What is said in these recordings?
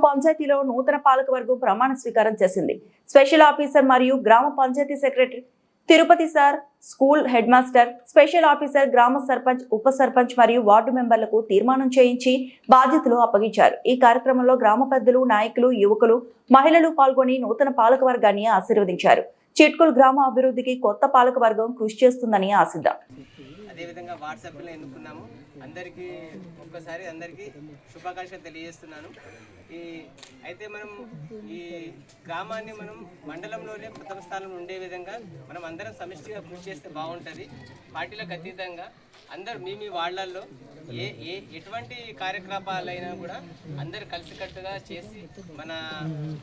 పంచాయతీలో నూతన పాలకవర్గం ప్రమాణ స్వీకారం చేసింది. స్పెషల్ ఆఫీసర్ మరియు గ్రామ పంచాయతీ secretary Tirupati sir, school head master, special officer, గ్రామ సర్పంచ్, ఉప సర్పంచ్ మరియు వార్డు మెంబర్లకు తీర్మానం చేయించి బాధ్యతలు అప్పగించారు. ఈ కార్యక్రమంలో గ్రామ పెద్దలు, నాయకులు, యువకులు, మహిళలు పాల్గొని నూతన పాలకవర్గాన్ని ఆశీర్వదించారు. చిట్కుల్ గ్రామ అభివృద్ధికి కొత్త పాలకవర్గం కృషి చేస్తుందని ఆశిద్దాం. అదేవిధంగా వాట్సాప్లో ఎన్నుకున్నాము. అందరికీ ఒక్కసారి అందరికీ శుభాకాంక్షలు తెలియజేస్తున్నాను. అయితే మనం ఈ గ్రామాన్ని మనం మండలంలోనే ప్రథమ స్థానంలో ఉండే విధంగా మనం అందరం సమిష్టిగా కృషి చేస్తే బాగుంటుంది. పార్టీలకు అతీతంగా అందరు మీ వాళ్ళల్లో ఎటువంటి కార్యకలాపాలైనా కూడా అందరు కలిసికట్టుగా చేసి మన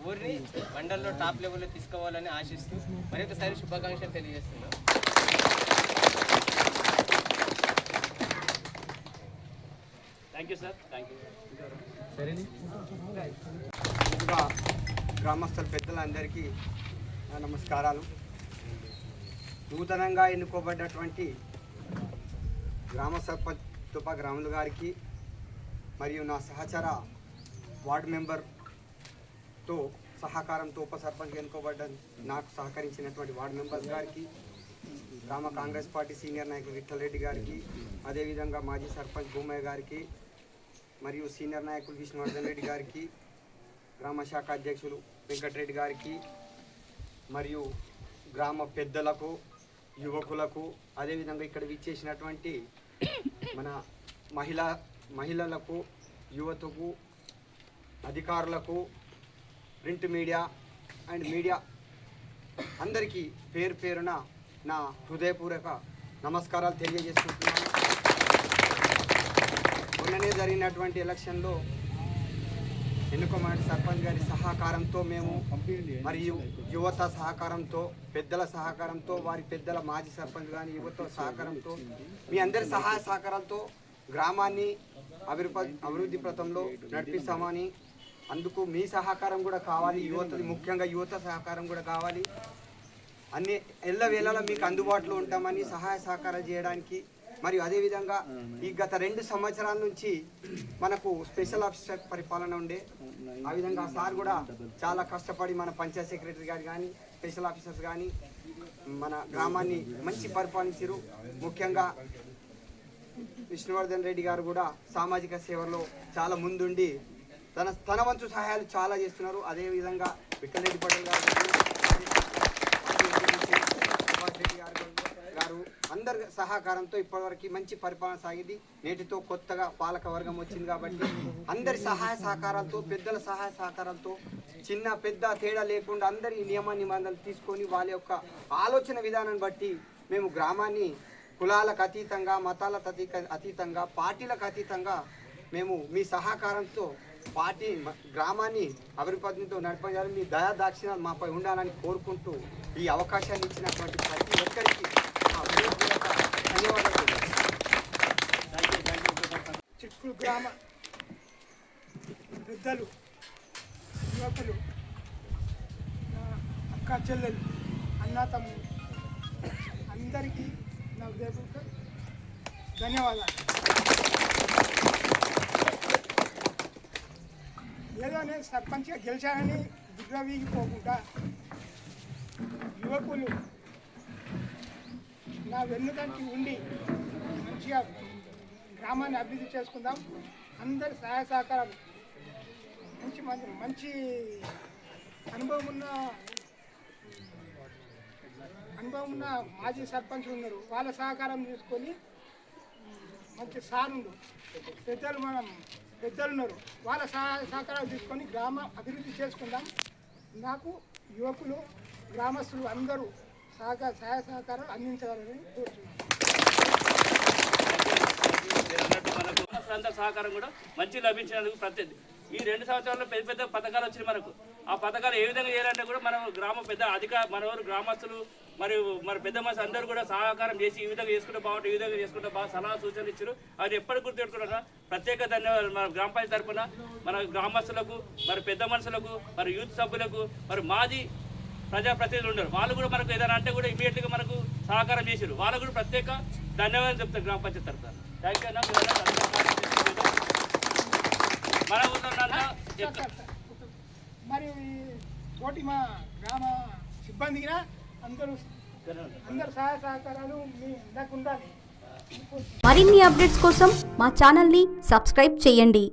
ఊరిని మండలంలో టాప్ లెవెల్లో తీసుకోవాలని ఆశిస్తూ మరొకసారి శుభాకాంక్షలు తెలియజేస్తున్నాం. Thank you sir. Thank you. ముందుగా గ్రామస్తుల పెద్దలందరికీ నమస్కారాలు. నూతనంగా ఎన్నుకోబడ్డటువంటి గ్రామ సర్పంచ్ తుపా గ్రాములు గారికి మరియు నా సహచర వార్డు మెంబర్తో సహకారంతో ఉప సర్పంచ్ ఎన్నుకోబడ్డ నాకు సహకరించినటువంటి వార్డు మెంబర్స్ గారికి, గ్రామ కాంగ్రెస్ పార్టీ సీనియర్ నాయకులు విఠల్ రెడ్డి గారికి, అదేవిధంగా మాజీ సర్పంచ్ భూమయ్య గారికి మరియు సీనియర్ నాయకులు విష్ణువర్ధన్ రెడ్డి గారికి, గ్రామ శాఖ అధ్యక్షులు వెంకటరెడ్డి గారికి మరియు గ్రామ పెద్దలకు, యువకులకు, అదేవిధంగా ఇక్కడ విచ్చేసినటువంటి మన మహిళలకు, యువతకు, అధికారులకు, ప్రింట్ మీడియా అండ్ మీడియా అందరికీ పేరు పేరున నా హృదయపూర్వక నమస్కారాలు తెలియజేసుకుంటున్నాను. మొన్ననే జరిగినటువంటి ఎలక్షన్లో ఎన్నుకోబడిన సర్పంచ్ గారి సహకారంతో మేము మరియు యువత సహకారంతో, పెద్దల సహకారంతో, వారి పెద్దల మాజీ సర్పంచ్ కానీ యువత సహకారంతో, మీ అందరి సహాయ సహకారాలతో గ్రామాన్ని అభివృద్ధి పథంలో నడిపిస్తామని, అందుకు మీ సహకారం కూడా కావాలి, యువతది ముఖ్యంగా యువత సహకారం కూడా కావాలి. అన్ని ఎల్లవేళలా మీకు అందుబాటులో ఉంటామని సహాయ సహకారాలు చేయడానికి. మరియు అదేవిధంగా ఈ గత 2 సంవత్సరాల నుంచి మనకు స్పెషల్ ఆఫీసర్ పరిపాలన ఉండే, ఆ విధంగా సార్ కూడా చాలా కష్టపడి మన పంచాయత్ సెక్రటరీ గారు కానీ, స్పెషల్ ఆఫీసర్స్ కానీ మన గ్రామాన్ని మంచి పరిపాలించారు. ముఖ్యంగా విష్ణువర్ధన్ రెడ్డి గారు కూడా సామాజిక సేవలో చాలా ముందుండి తన వంతు సహాయాలు చాలా చేస్తున్నారు. అదేవిధంగా విఠల్ రెడ్డి పటేల్ గారు అందరి సహకారంతో ఇప్పటివరకు మంచి పరిపాలన సాగింది. నేటితో కొత్తగా పాలక వర్గం వచ్చింది కాబట్టి అందరి సహాయ సహకారాలతో, పెద్దల సహాయ సహకారాలతో, చిన్న పెద్ద తేడా లేకుండా అందరి నియమ నిబంధనలు తీసుకొని వాళ్ళ యొక్క ఆలోచన విధానాన్ని బట్టి మేము గ్రామాన్ని కులాలకు అతీతంగా, మతాలకు అతీతంగా, పార్టీలకు అతీతంగా మేము మీ సహకారంతో గ్రామాన్ని అభివృద్ధితో నడిపించాలని మీ దయా దాక్షిణాలు మాపై ఉండాలని కోరుకుంటూ ఈ అవకాశాన్ని ఇచ్చినటువంటి ప్రతి ఒక్కరికి ధన్యవాదాలు. చిట్కుల్ గ్రామ పెద్దలు, యువకులు, అక్క చెల్లెలు, అన్నా తమ్ముడు అందరికీ నా హృదయపూర్వక ధన్యవాదాలు. ఏదో నేను సర్పంచ్గా గెలిచానని దిగ్రవీగిపోకుండా యువకులు నా వెన్నుదంటి ఉండి మంచిగా గ్రామాన్ని అభివృద్ధి చేసుకుందాం. అందరి సహాయ సహకారాలు, మంచి అనుభవం ఉన్న మాజీ సర్పంచులు ఉన్నారు. వాళ్ళ సహకారం తీసుకొని మంచి సార్ ఉండు, పెద్దలు ఉన్నారు, వాళ్ళ సహకారాలు తీసుకొని గ్రామ అభివృద్ధి చేసుకుందాం. నాకు యువకులు, గ్రామస్తులు అందరూ సహాయ సహకారాలు అందించాలని కోరుతున్నాను. సహకారం కూడా మంచి లభించినందుకు ప్రత్యేక ఈ 2 సంవత్సరాల్లో పెద్ద పెద్ద పథకాలు వచ్చినాయి మనకు. ఆ పథకాలు ఏ విధంగా చేయాలంటే కూడా మనం గ్రామ పెద్ద మన ఊరు గ్రామస్తులు మరియు మన పెద్ద మనిషి అందరూ కూడా సహకారం చేసి ఈ విధంగా చేసుకుంటే బాగుంటుంది, ఈ విధంగా చేసుకుంటే బాగా సలహా సూచనలు ఇచ్చారు. అది ఎప్పటికి గుర్తుపెట్టుకున్నారా ప్రత్యేక ధన్యవాదాలు మన గ్రామ పంచాయతీ తరఫున మన గ్రామస్తులకు, మరి పెద్ద మనుషులకు, మరి యూత్ సభ్యులకు, మరి మాజీ ప్రజాప్రతినిధులు ఉన్నారు. వాళ్ళు కూడా మనకు ఏదైనా అంటే కూడా ఇమీడియట్గా మనకు సహకారం చేశారు. వాళ్ళకు కూడా ప్రత్యేక ధన్యవాదాలు చెప్తారు గ్రామ పంచాయతీ తరఫున. థ్యాంక్ యూ అన్న. మన ఊళ్ళో తోటి మా గ్రామ సిబ్బందికి అందరూ సహాయ సహకారాలు మీ నాకు ఉండాలి. మరిన్ని అప్డేట్స్ కోసం మా ఛానల్ని సబ్స్క్రైబ్ చేయండి.